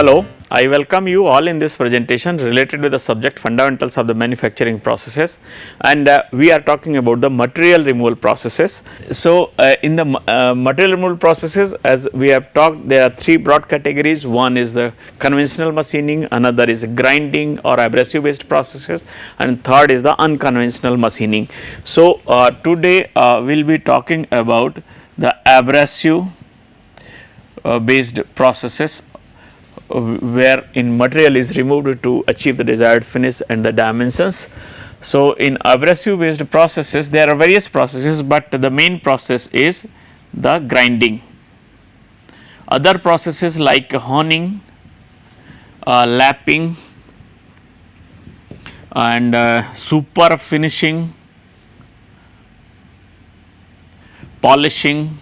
Hello, I welcome you all in this presentation related with the subject fundamentals of the manufacturing processes, and we are talking about the material removal processes. So, in the material removal processes, as we have talked, there are three broad categories. One is the conventional machining, another is grinding or abrasive based processes, and third is the unconventional machining. So, today we will be talking about the abrasive based processes where in material is removed to achieve the desired finish and the dimensions. So, in abrasive based processes there are various processes, but the main process is the grinding. Other processes like honing, lapping and super finishing, polishing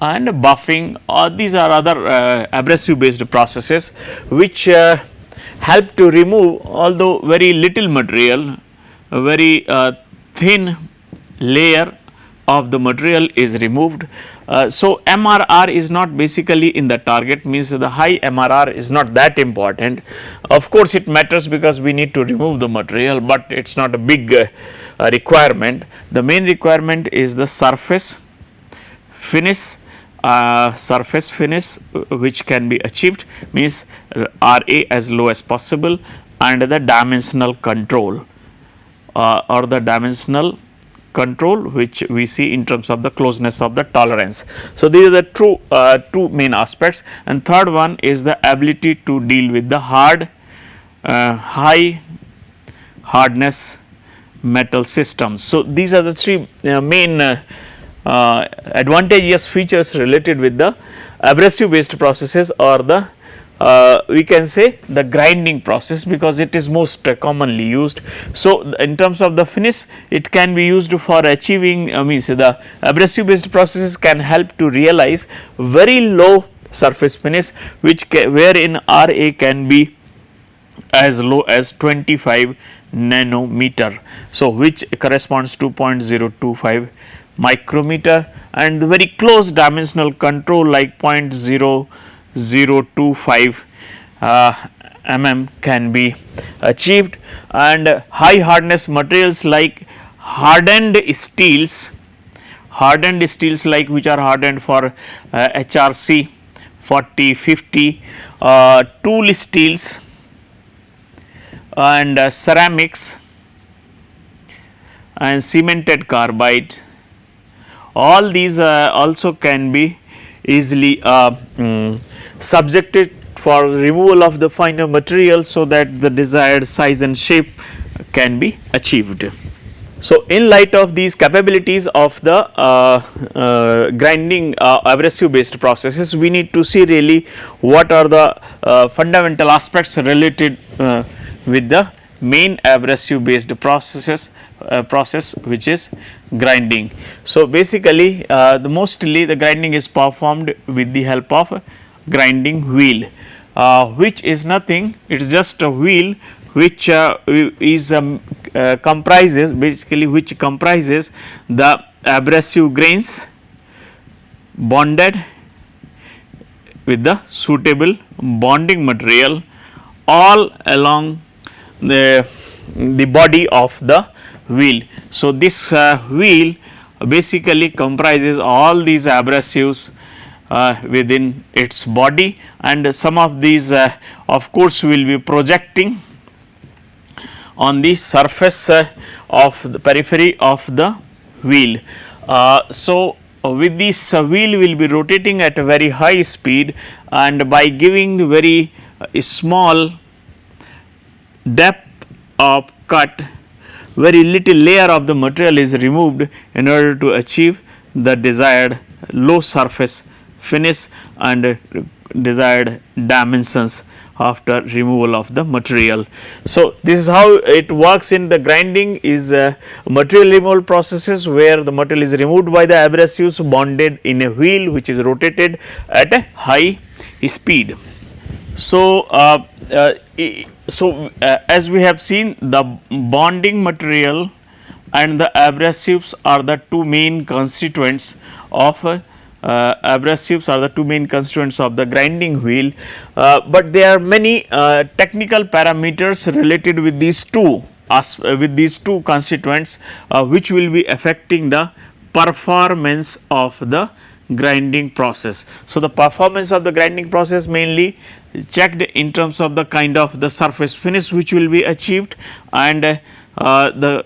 and buffing, these are other abrasive based processes which help to remove, although very little material, a very thin layer of the material is removed. So, MRR is not basically in the target, means the high MRR is not that important. Of course, it matters because we need to remove the material, but it is not a big requirement. The main requirement is the surface finish, which can be achieved, means RA as low as possible, and the dimensional control or the dimensional control which we see in terms of the closeness of the tolerance. So, these are the two main aspects, and third one is the ability to deal with the high hardness metal systems. So, these are the three main advantageous features related with the abrasive based processes, or the we can say the grinding process, because it is most commonly used. So, in terms of the finish, it can be used for achieving means the abrasive based processes can help to realize very low surface finish, which wherein RA can be as low as 25 nanometer. So, which corresponds to 0.025 micrometer, and very close dimensional control like 0.0025 mm can be achieved, and high hardness materials like hardened steels like which are hardened for HRC 4050, tool steels and ceramics and cemented carbide. All these also can be easily subjected for removal of the finer material, so that the desired size and shape can be achieved. So, in light of these capabilities of the grinding abrasive based processes, we need to see really what are the fundamental aspects related with the main abrasive based process which is grinding. So, basically mostly the grinding is performed with the help of grinding wheel, which is nothing, it is just a wheel which is comprises the abrasive grains bonded with the suitable bonding material all along the body of the wheel. So, this wheel basically comprises all these abrasives within its body, and some of these of course will be projecting on the surface of the periphery of the wheel. So, with this wheel will be rotating at a very high speed, and by giving very small depth of cut, very little layer of the material is removed in order to achieve the desired low surface finish and desired dimensions after removal of the material. So, this is how it works in the grinding is material removal processes, where the material is removed by the abrasives bonded in a wheel which is rotated at a high speed. So, as we have seen, the bonding material and the abrasives are the two main constituents of abrasives are the two main constituents of the grinding wheel, but there are many technical parameters related with these two constituents which will be affecting the performance of the grinding process. So, the performance of the grinding process mainly checked in terms of the kind of the surface finish which will be achieved, and the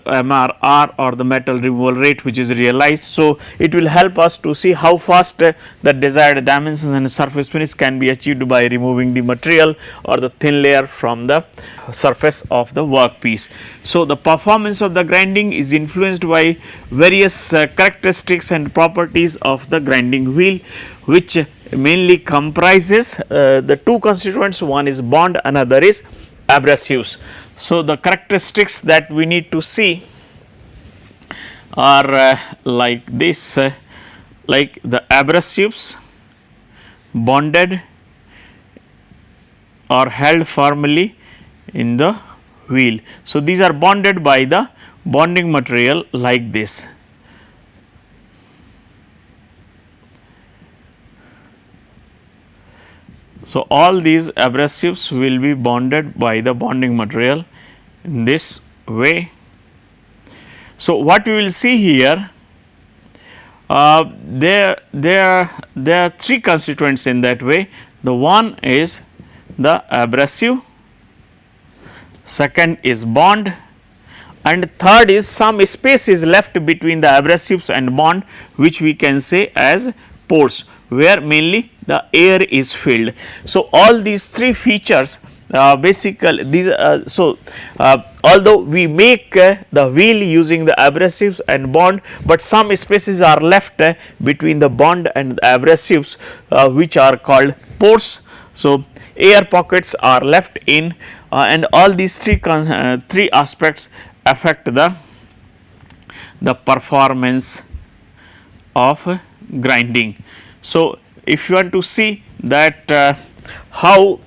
MRR or the metal removal rate which is realized. So, it will help us to see how fast the desired dimensions and surface finish can be achieved by removing the material or the thin layer from the surface of the workpiece. So, the performance of the grinding is influenced by various characteristics and properties of the grinding wheel, which mainly comprises the two constituents, one is bond, another is abrasives. So, the characteristics that we need to see are like this, like the abrasives bonded or held firmly in the wheel. So, these are bonded by the bonding material like this. So, all these abrasives will be bonded by the bonding material in this way. So, what we will see here, there are three constituents in that way. The one is the abrasive, second is bond, and third is some space is left between the abrasives and bond, which we can say as pores, where mainly the air is filled. So, all these three features basically these although we make the wheel using the abrasives and bond, but some spaces are left between the bond and the abrasives which are called pores. So, air pockets are left in and all these three aspects affect the performance of grinding. So, if you want to see that how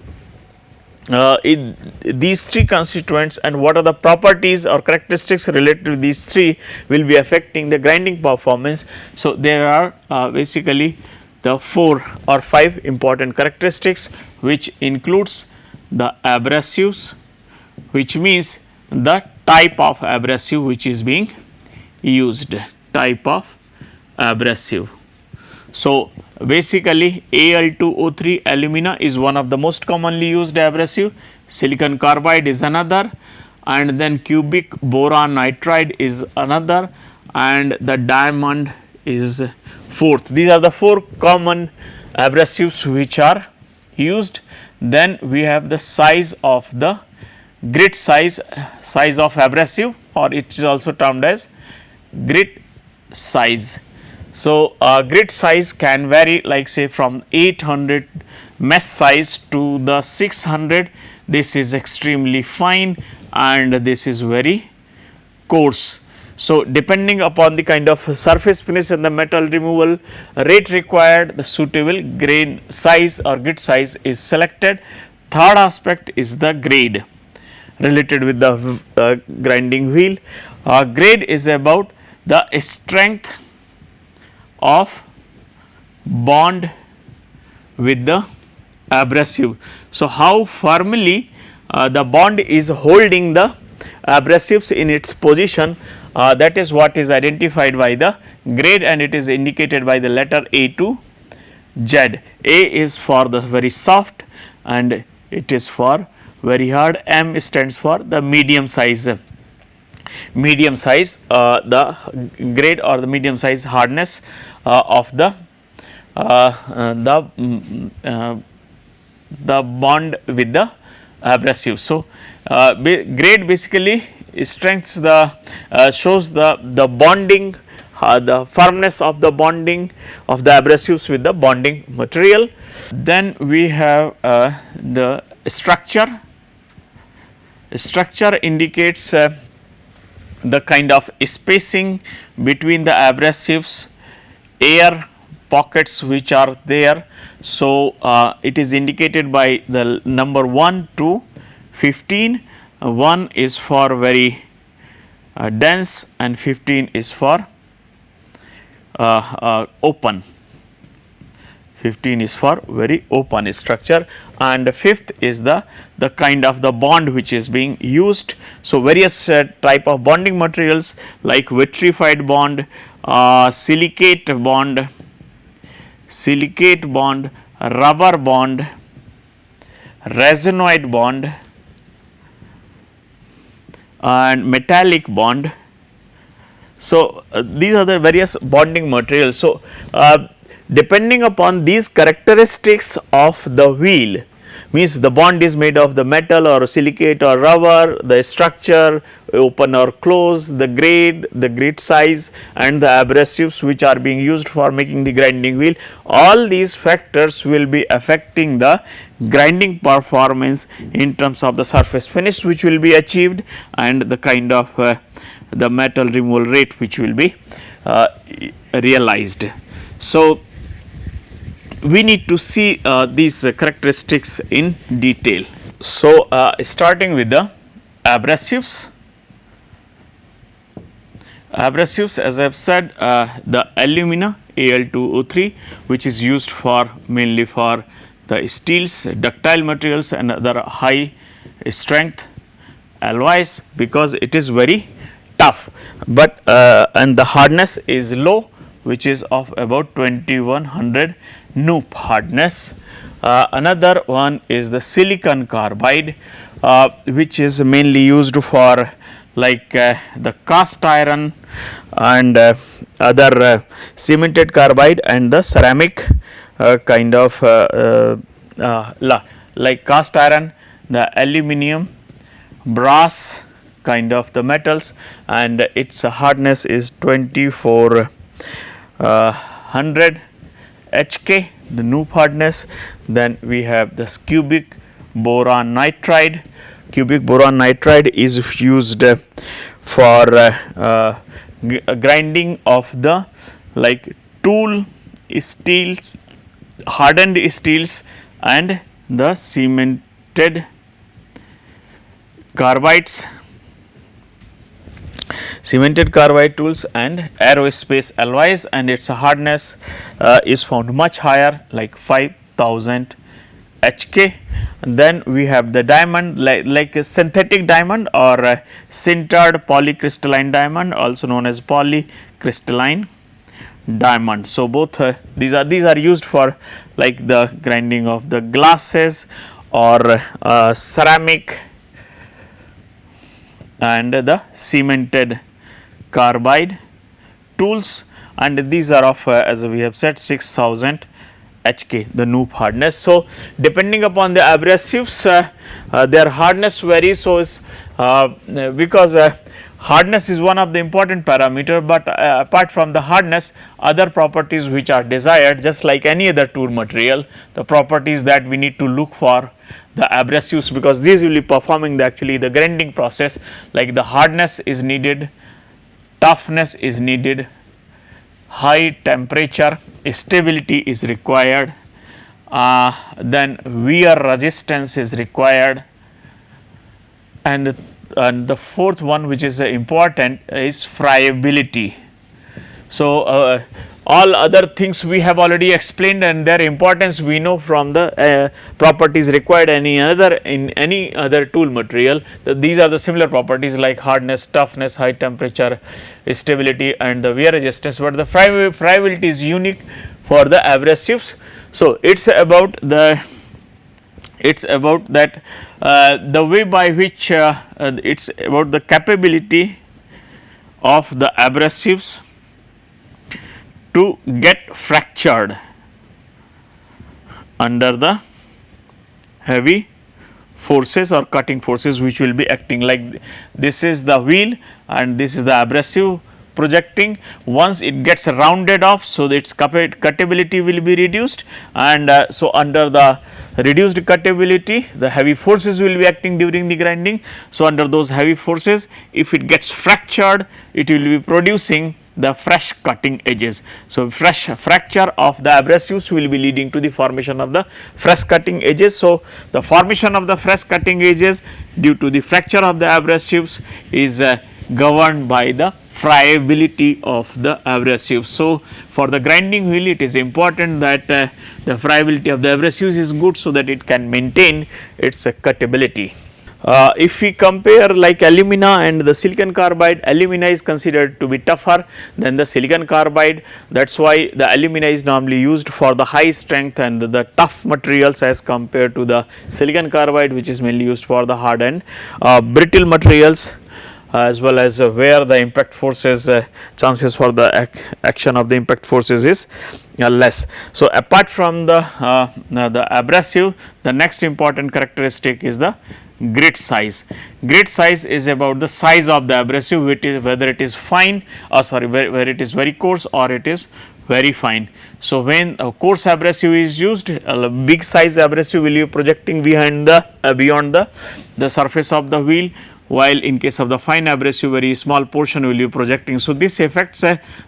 these three constituents and what are the properties or characteristics related to these three will be affecting the grinding performance. So, there are basically the 4 or 5 important characteristics, which includes the abrasives, which means the type of abrasive which is being used, type of abrasive. So, basically Al2O3 alumina is one of the most commonly used abrasive, silicon carbide is another, and then cubic boron nitride is another, and the diamond is fourth. These are the 4 common abrasives which are used. Then we have the size of the grit size of abrasive, or it is also termed as grit size. So, grit size can vary, like say from 800 mesh size to the 600. This is extremely fine and this is very coarse. So, depending upon the kind of surface finish and the metal removal rate required, the suitable grain size or grit size is selected. Third aspect is the grade related with the grinding wheel. Grade is about the strength of bond with the abrasive. So, how firmly the bond is holding the abrasives in its position, that is what is identified by the grade, and it is indicated by the letter A to Z. A is for the very soft and it is for very hard. M stands for the medium size. The grade or the medium size hardness of the bond with the abrasive. So, grade basically strengths shows the bonding, the firmness of the bonding of the abrasives with the bonding material. Then we have the structure. Structure indicates the kind of spacing between the abrasives, air pockets which are there. So, it is indicated by the number 1 to 15. 1 is for very dense and 15 is for open. 15 is for very open structure, and fifth is the kind of the bond which is being used. So, various type of bonding materials like vitrified bond, silicate bond, rubber bond, resinoid bond and metallic bond. So, these are the various bonding materials. So, depending upon these characteristics of the wheel, means the bond is made of the metal or silicate or rubber, the structure, open or close, the grade size and the abrasives which are being used for making the grinding wheel, all these factors will be affecting the grinding performance in terms of the surface finish which will be achieved and the kind of the metal removal rate which will be realized. So, we need to see these characteristics in detail. So, starting with the abrasives. Abrasives, as I have said, the alumina Al2O3 which is used for mainly for the steels, ductile materials and other high strength alloys, because it is very tough, but and the hardness is low, which is of about 2100 Knoop hardness. Another one is the silicon carbide, which is mainly used for like the cast iron and other cemented carbide and the ceramic kind of like cast iron, the aluminum, brass kind of the metals, and its hardness is 2400 HK, the Knoop hardness. Then we have this cubic boron nitride. Cubic boron nitride is used for grinding of the like tool steels, hardened steels and the cemented carbides, cemented carbide tools and aerospace alloys, and its hardness is found much higher like 5000 HK. And then we have the diamond like a synthetic diamond or a sintered polycrystalline diamond, also known as polycrystalline diamond. So, both these are used for like the grinding of the glasses or ceramic and the cemented carbide tools, and these are of as we have said 6000 HK, the Knoop hardness. So, depending upon the abrasives their hardness varies. So, is because hardness is one of the important parameter, but apart from the hardness, other properties which are desired, just like any other tool material, the properties that we need to look for the abrasives, because these will be performing actually the grinding process, like the hardness is needed, toughness is needed, high temperature, stability is required, then wear resistance is required, and the fourth one which is important is friability. So, all other things we have already explained and their importance we know from the properties required in any other tool material. These are the similar properties like hardness, toughness, high temperature, stability and the wear resistance, but the friability is unique for the abrasives. So, it is about that the way by which it is about the capability of the abrasives to get fractured under the heavy forces or cutting forces which will be acting. Like this is the wheel and this is the abrasive projecting. Once it gets rounded off, so its cuttability will be reduced, and so under the reduced cuttability the heavy forces will be acting during the grinding. So, under those heavy forces, if it gets fractured, it will be producing the fresh cutting edges. So, fresh fracture of the abrasives will be leading to the formation of the fresh cutting edges. So, the formation of the fresh cutting edges due to the fracture of the abrasives is governed by the friability of the abrasive. So, for the grinding wheel it is important that the friability of the abrasives is good, so that it can maintain its cuttability. If we compare like alumina and the silicon carbide, alumina is considered to be tougher than the silicon carbide. That is why the alumina is normally used for the high strength and the tough materials as compared to the silicon carbide, which is mainly used for the hard and brittle materials, as well as where the impact forces chances for the action of the impact forces is less. So, apart from the abrasive, the next important characteristic is the grit size. Grit size is about the size of the abrasive, whether it is fine or where it is very coarse or it is very fine. So, when a coarse abrasive is used, a big size abrasive will be projecting behind the beyond the surface of the wheel, while in case of the fine abrasive very small portion will be projecting. So, this affects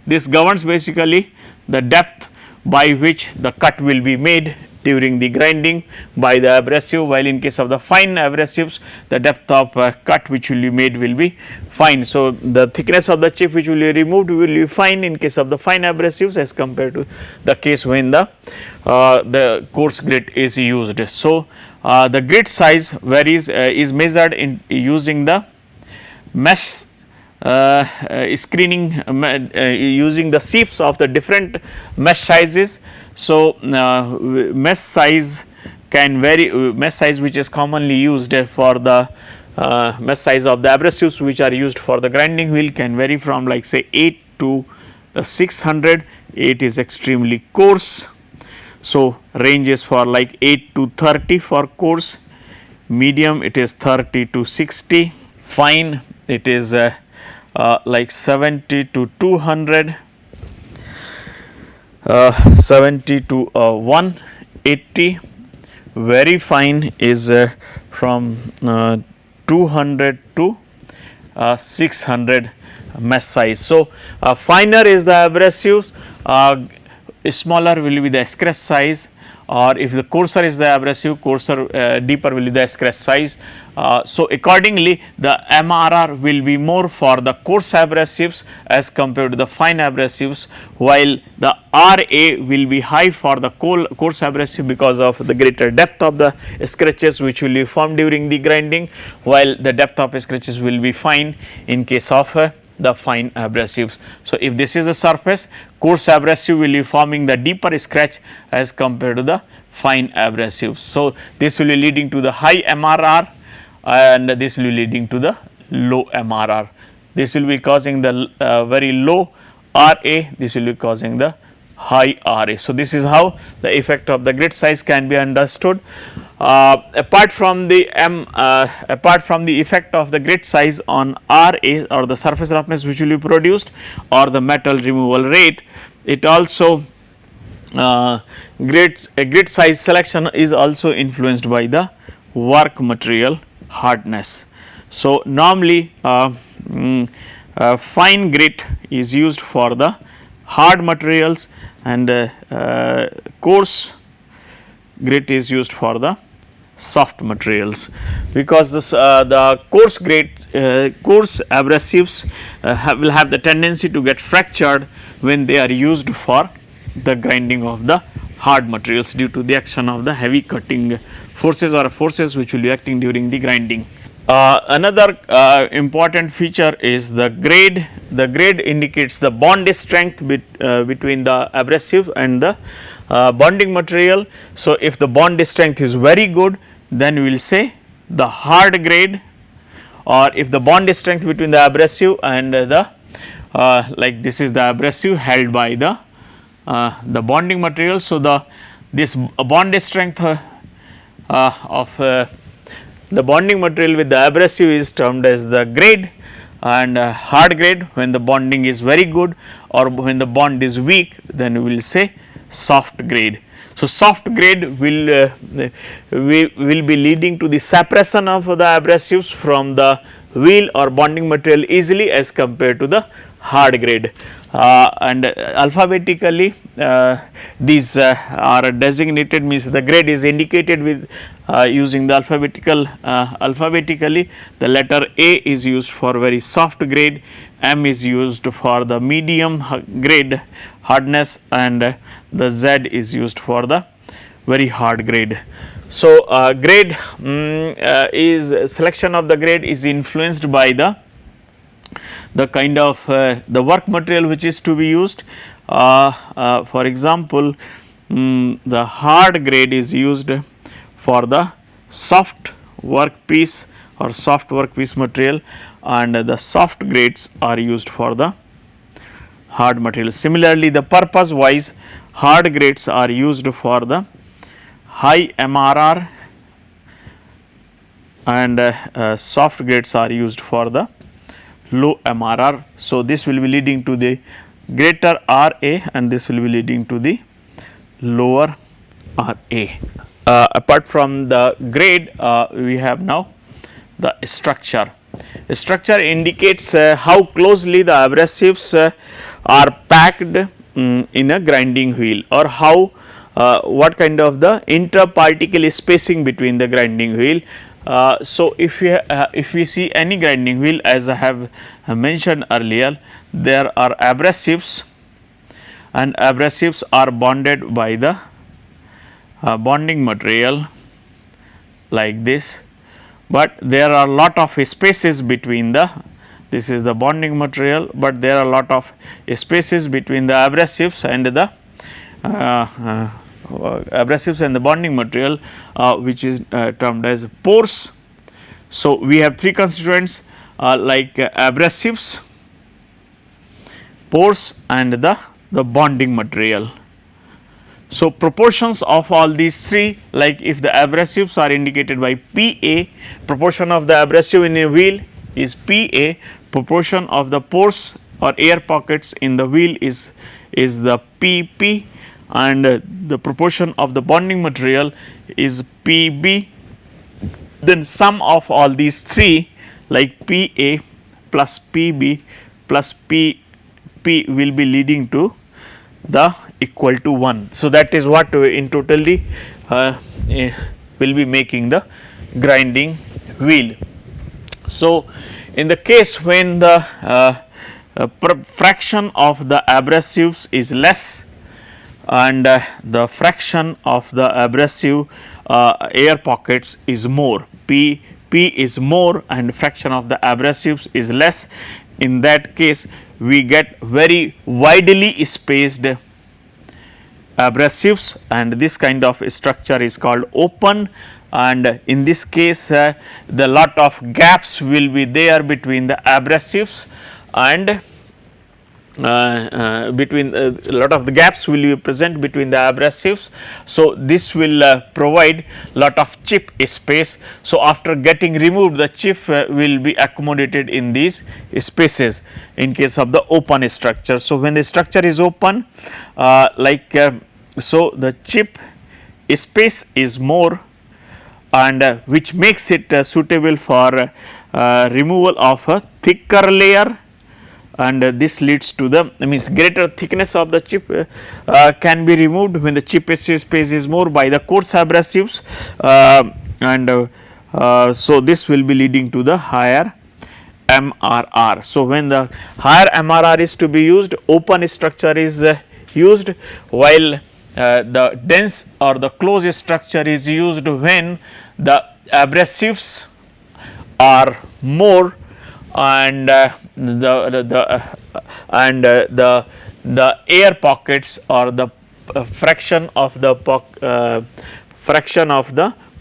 this governs basically the depth by which the cut will be made during the grinding by the abrasive, while in case of the fine abrasives the depth of cut which will be made will be fine. So, the thickness of the chip which will be removed will be fine in case of the fine abrasives as compared to the case when the coarse grit is used. So, the grit size varies is measured in using the mesh screening using the sheaves of the different mesh sizes. So, mesh size can vary, mesh size which is commonly used for the mesh size of the abrasives which are used for the grinding wheel can vary from like say 8 to 600. 8 is extremely coarse. So, range is for like 8 to 30 for coarse, medium it is 30 to 60, fine it is like 70 to 200, 70 to 180, very fine is from 200 to 600 mesh size. So, finer is the abrasives, smaller will be the scratch size, or if the coarser is the abrasive, coarser deeper will be the scratch size. So, accordingly the MRR will be more for the coarse abrasives as compared to the fine abrasives, while the RA will be high for the coarse abrasive because of the greater depth of the scratches which will be formed during the grinding, while the depth of scratches will be fine in case of the fine abrasives. So, if this is the surface, coarse abrasive will be forming the deeper scratch as compared to the fine abrasives. So, this will be leading to the high MRR and this will be leading to the low MRR. This will be causing the very low RA, this will be causing the high RA. So, this is how the effect of the grit size can be understood. Apart from the effect of the grit size on RA or the surface roughness which will be produced or the metal removal rate, it also grit size selection is also influenced by the work material hardness. So, normally fine grit is used for the hard materials and coarse grit is used for the soft materials, because this, the coarse abrasives will have the tendency to get fractured when they are used for the grinding of the hard materials due to the action of the heavy cutting forces or forces which will be acting during the grinding. Another important feature is the grade. The grade indicates the bond strength between the abrasive and the bonding material. So, if the bond strength is very good, then we will say the hard grade, or if the bond strength between the abrasive and the like this is the abrasive held by the bonding material. So, this bond strength of the bonding material with the abrasive is termed as the grade, and hard grade when the bonding is very good, or when the bond is weak, then we will say soft grade. So, soft grade will be leading to the separation of the abrasives from the wheel or bonding material easily as compared to the hard grade. And alphabetically these are designated, means the grade is indicated with using the alphabetically the letter A is used for very soft grade, M is used for the medium grade hardness, and the Z is used for the very hard grade. So, grade is selection of the grade is influenced by the kind of the work material which is to be used. For example, the hard grade is used for the soft workpiece or soft workpiece material, and the soft grades are used for the hard material. Similarly, the purpose wise hard grades are used for the high MRR, and soft grades are used for the low MRR. So, this will be leading to the greater RA, and this will be leading to the lower RA. Apart from the grade, we have now the structure. Structure indicates how closely the abrasives are packed in a grinding wheel, or how what kind of the interparticle spacing between the grinding wheel. So, if we see any grinding wheel, as I have mentioned earlier, there are abrasives, and abrasives are bonded by the bonding material like this, but there are lot of spaces between this is the bonding material, but there are lot of spaces between the abrasives and the bonding material, which is termed as pores. So, we have three constituents like abrasives, pores, and the bonding material. So, proportions of all these three, like if the abrasives are indicated by Pa, proportion of the abrasive in a wheel is Pa, proportion of the pores or air pockets in the wheel is the Pp, and the proportion of the bonding material is Pb. Then sum of all these three, like Pa plus Pb plus Pp, will be leading to the equal to 1. So, that is what in totally will be making the grinding wheel. So, in the case when the fraction of the abrasives is less, and the fraction of the abrasive air pockets is more, P is more and fraction of the abrasives is less, in that case we get very widely spaced abrasives, and this kind of structure is called open, and in this case the lot of gaps will be there between the abrasives, and between a lot of the gaps will be present between the abrasives. So, this will provide lot of chip space. So, after getting removed, the chip will be accommodated in these spaces in case of the open structure. So, when the structure is open, so the chip space is more, and which makes it suitable for removal of a thicker layer, and this leads to the means greater thickness of the chip can be removed when the chip space is more by the coarse abrasives, and so this will be leading to the higher MRR. So, when the higher MRR is to be used, open structure is used, while the dense or the closed structure is used when the abrasives are more, and the air pockets or the fraction of the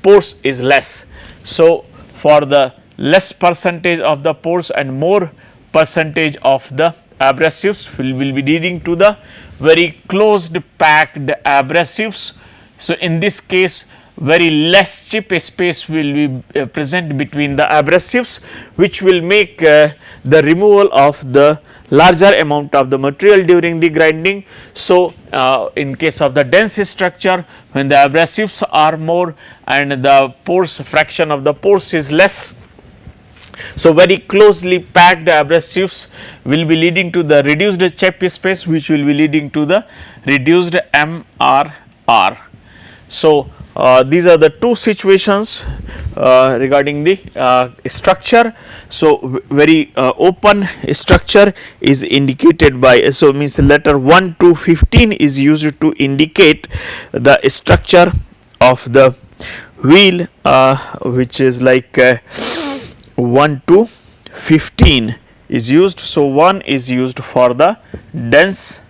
pores is less. So, for the less percentage of the pores and more percentage of the abrasives will be leading to the very closed packed abrasives. So, in this case very less chip space will be present between the abrasives, which will make the removal of the larger amount of the material during the grinding. So, in case of the dense structure, when the abrasives are more and the pores fraction of the pores is less, so very closely packed abrasives will be leading to the reduced chip space, which will be leading to the reduced MRR. So, These are the two situations regarding the structure. So, very open structure is indicated by, so means the letter 1 to 15 is used to indicate the structure of the wheel, which is like 1 to 15 is used. So, 1 is used for the dense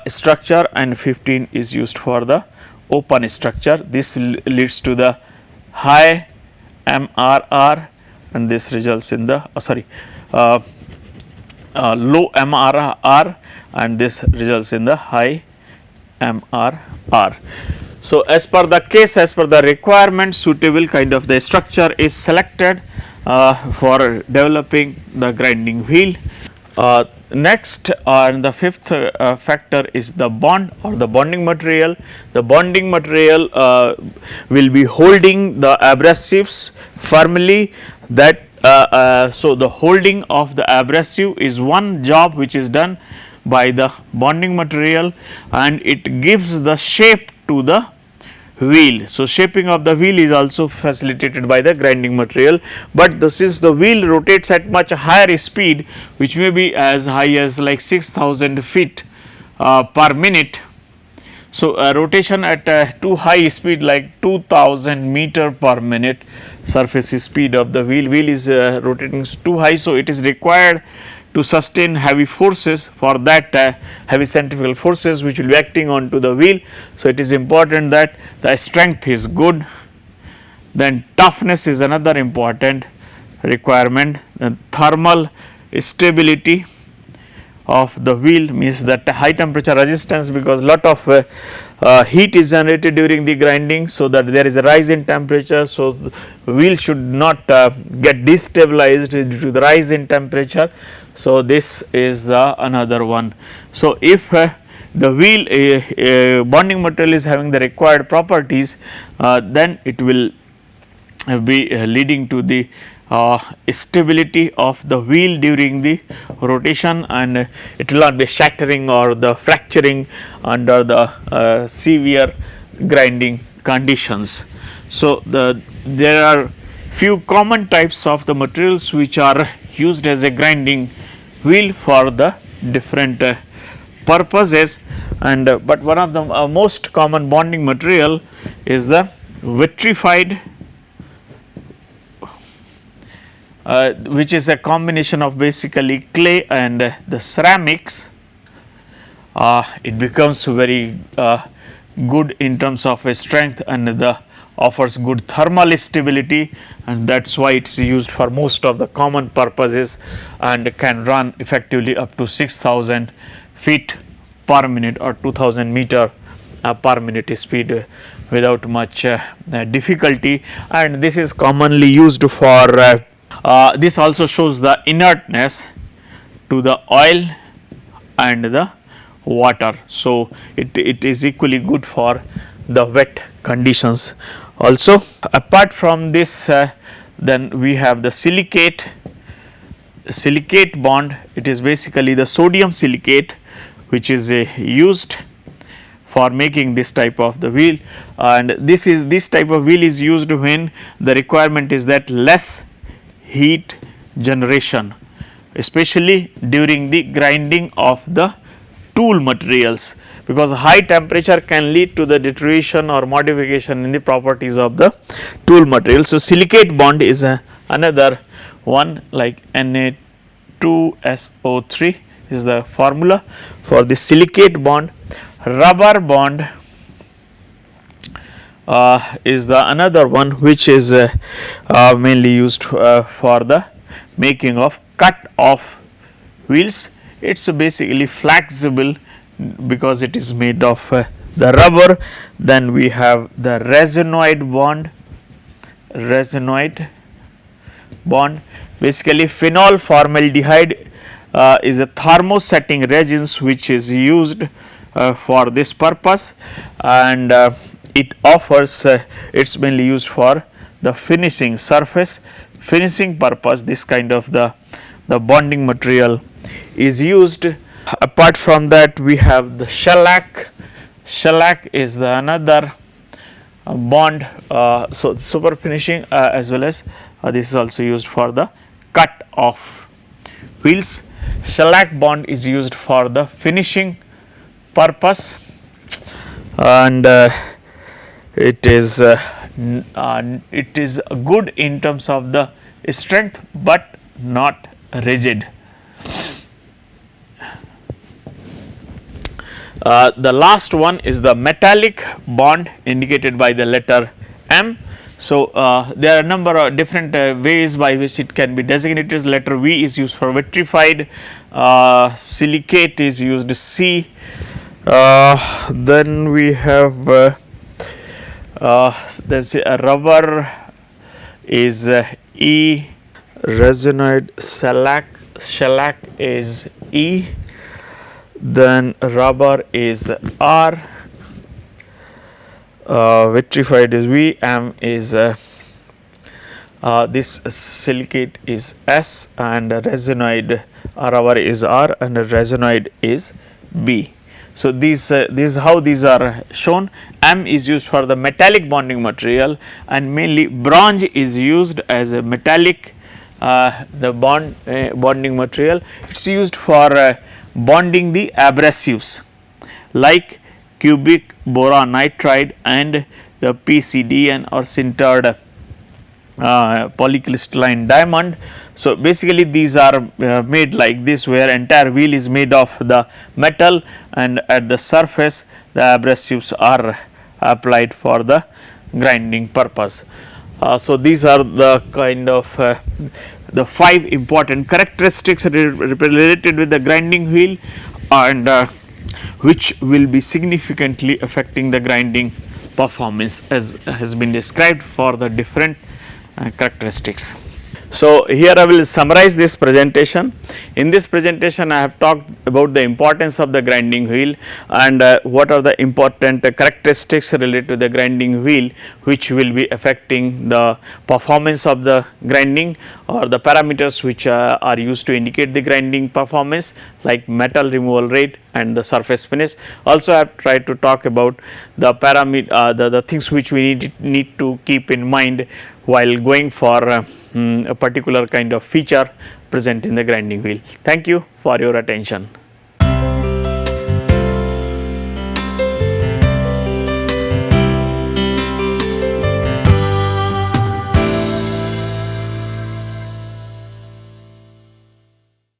structure and 15 is used for the open structure. This leads to the high MRR and this results in the low MRR and this results in the high MRR. So, as per the case, as per the requirement, suitable kind of the structure is selected for developing the grinding wheel. Next, and the fifth factor is the bond or the bonding material. The bonding material will be holding the abrasives firmly. That so the holding of the abrasive is one job which is done by the bonding material, and it gives the shape to the wheel. So, shaping of the wheel is also facilitated by the grinding material, but since the wheel rotates at much higher speed, which may be as high as like 6,000 feet per minute. So, rotation at too high speed like 2000 meter per minute surface speed of the wheel is rotating too high. So, it is required to sustain heavy forces. For that heavy centrifugal forces which will be acting onto the wheel. So, it is important that the strength is good, then toughness is another important requirement, and thermal stability of the wheel means that high temperature resistance, because lot of heat is generated during the grinding. So, that there is a rise in temperature. So, the wheel should not get destabilized due to the rise in temperature. So, this is another one. So, if the wheel bonding material is having the required properties, then it will be leading to the stability of the wheel during the rotation, and it will not be shattering or the fracturing under the severe grinding conditions. So, there are few common types of the materials which are used as a grinding wheel for the different purposes, and but one of the most common bonding material is the vitrified, which is a combination of basically clay and the ceramics. It becomes very good in terms of strength, and the offers good thermal stability, and that is why it is used for most of the common purposes and can run effectively up to 6,000 feet per minute or 2000 meter per minute speed without much difficulty, and this is commonly used for this also shows the inertness to the oil and the water. So, it is equally good for the wet conditions also. Apart from this, then we have the silicate bond. It is basically the sodium silicate which is used for making this type of the wheel, and this type of wheel is used when the requirement is that less heat generation, especially during the grinding of the tool materials, because high temperature can lead to the deterioration or modification in the properties of the tool material. So, silicate bond is another one, like Na2SO3 is the formula for the silicate bond. Rubber bond is the another one which is mainly used for the making of cut off wheels. It is basically flexible because it is made of the rubber. Then we have the resinoid bond, basically phenol formaldehyde is a thermosetting resins which is used for this purpose, and it offers it is mainly used for the finishing surface finishing purpose. This kind of the bonding material is used. Apart from that, we have the shellac. Shellac is the another bond, so super finishing, as well as this is also used for the cut of wheels. Shellac bond is used for the finishing purpose, and it is good in terms of the strength but not rigid. The last one is the metallic bond indicated by the letter M. So, there are a number of different ways by which it can be designated. Letter V is used for vitrified, silicate is used C, then we have there's a rubber is E, resinoid shellac is E, then rubber is R, vitrified is V, M is this silicate is S, and resinoid rubber is R, and resinoid is B. So, this is how these are shown. M is used for the metallic bonding material, and mainly bronze is used as a metallic bonding material. It is used for bonding the abrasives like cubic boron nitride and the PCDN or sintered polycrystalline diamond. So, basically these are made like this, where entire wheel is made of the metal, and at the surface the abrasives are applied for the grinding purpose. So, these are the kind of the 5 important characteristics related with the grinding wheel, and which will be significantly affecting the grinding performance, as has been described for the different characteristics. So, here I will summarize this presentation. In this presentation I have talked about the importance of the grinding wheel, and what are the important characteristics related to the grinding wheel which will be affecting the performance of the grinding, or the parameters which are used to indicate the grinding performance, like metal removal rate and the surface finish. Also I have tried to talk about the the things which we need to keep in mind while going for a particular kind of feature present in the grinding wheel. Thank you for your attention.